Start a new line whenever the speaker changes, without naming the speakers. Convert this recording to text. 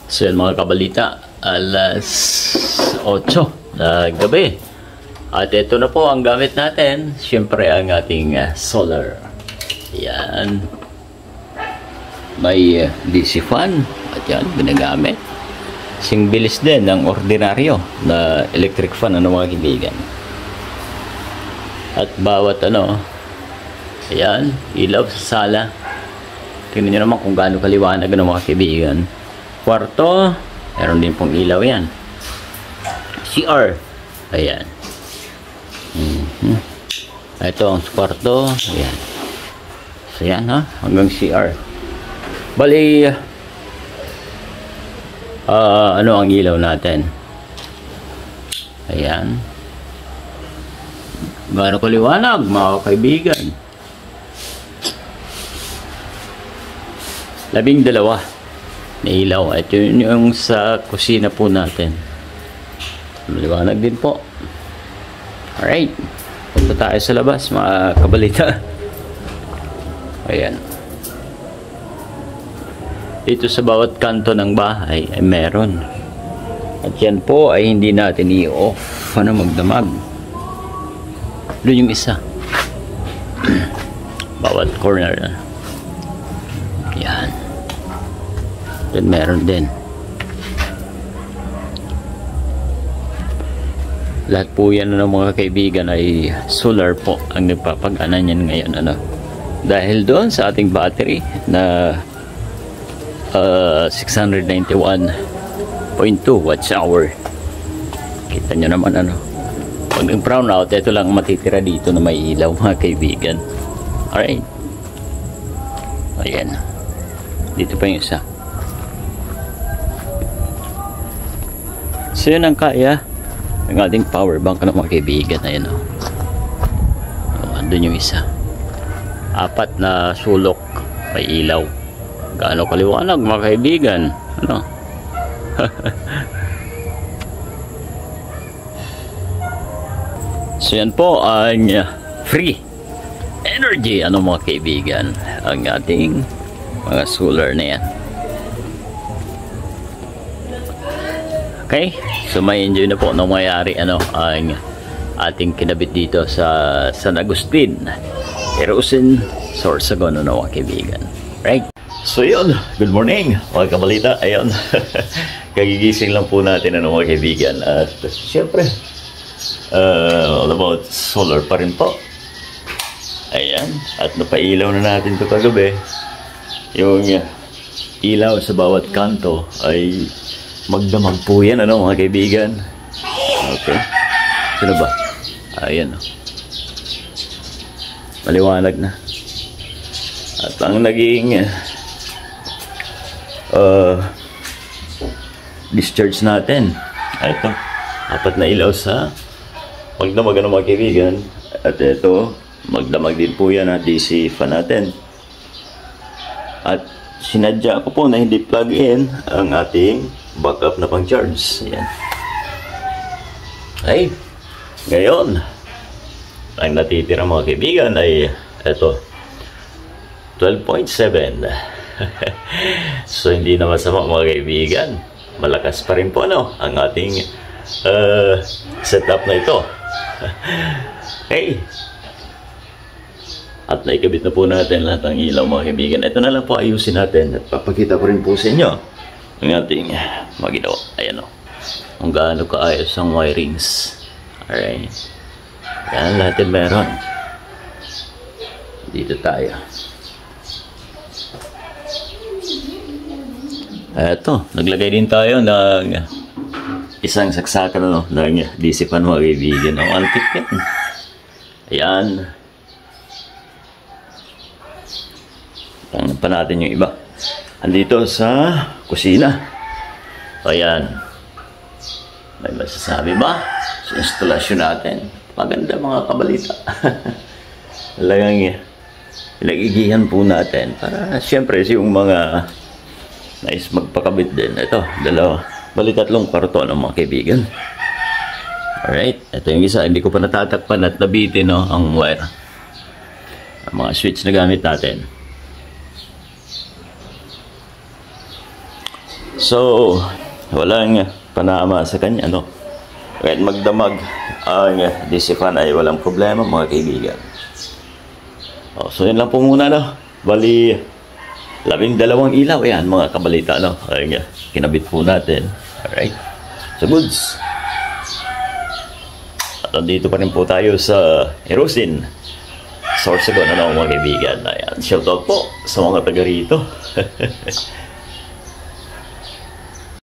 So yan mga kabalita, alas 8 na gabi. At ito na po ang gamit natin. Siyempre ang ating solar. Yan. May DC fan. At yan, ginagamit. Sing bilis din ng ordinaryo na electric fan, ano mga kaibigan. At bawat ayan, ilaw sa sala. Tingnan nyo naman kung gaano kaliwanag ng mga kaibigan. Kwarto, meron din pong ilaw yan. CR, ayan. Ito ang kwarto, ayan. So yan hanggang CR. Bali, ano ang ilaw natin? Ayan. Gaano kaliwanag mga kaibigan. 12 na ilaw. Ito yung sa kusina po natin. Maliwanag din po. Alright. Punta tayo sa labas mga kabalita. Ayan. Dito sa bawat kanto ng bahay ay meron. At yan po ay hindi natin i-off. Magdamag. Doon yung isa. Bawat corner. Yan. Doon meron din. Lahat po yan ng mga kaibigan ay solar po ang nagpapagana niyan ngayon. Dahil doon sa ating battery na 691.2 watts hour. Kita nyo naman pag nag-brown out, ito lang matitira dito na may ilaw mga kaibigan. Alright. Ayan. Dito pa yung isa. So yun ang kaya ng ating power bank ng mga kaibigan. Ayan andun yung isa. 4 na sulok may ilaw. Gaano kaliwanag mga kaibigan. So yan po ang free energy mga kaibigan, ang ating mga solar na yan. Okay, so may enjoy na po nung mayari ang ating kinabit dito sa San Agustin, Erosin, Sorsogon mga kaibigan. Right, so yun, good morning mga kabalita. Ayun, kagigising lang po natin mga kaibigan. At syempre all about solar pa rin po. Ayan, at napailaw na natin ito kagabi. Yung ilaw sa bawat kanto ay magdamag po yan mga kaibigan. Okay, sino ba? Ayan maliwanag na. At ang naging discharge natin ay ito, 4 na ilaw sa magdamag mga kaibigan. At ito, magdamag din po yan DC fan natin. At sinadya ko po na hindi plug in ang ating backup na pang charge. Ayan. Ay, ngayon ang natitira mga kaibigan ay ito, 12.7. So hindi na masama mga kaibigan. Malakas pa rin po ang ating setup na ito. Hey, at naikabit na po natin lahat ng ilaw mga kaibigan. Ito na lang po ayusin natin at papakita ko rin po sa inyo ang ating maginawa. Ayan kung gaano kaayos ang wirings. Alright, yan lahat yung meron. Dito tayo. Eto, naglagay din tayo ng isang saksakan ng DC fan mga kaibigan. Ang antik yan. Ayan. Tangan pa natin yung iba. Andito sa kusina. Ayan. May masasabi ba sa instalasyon natin? Maganda mga kabalita. Talagang pinagigihan po natin para siyempre yung mga nais magpakabit din. Ito, 2, bali 3 kwarto mga kaibigan. Alright, ito yung isa. Hindi ko pa natatakpan at nabitin ang wire. Ang mga switch na gamit natin. So, walang panama sa kanya, no? Kahit magdamag ang disifan ay walang problema, mga kaibigan. So, yun lang po muna, no? Bali, 12 ilaw, yan, mga kabalita, no? Ay, kinabit po natin. Alright? So, goods. At dito pa rin po tayo sa Erosin. Sorsogon, ano, mga kaibigan. Ayan, shoutout po sa mga taga rito.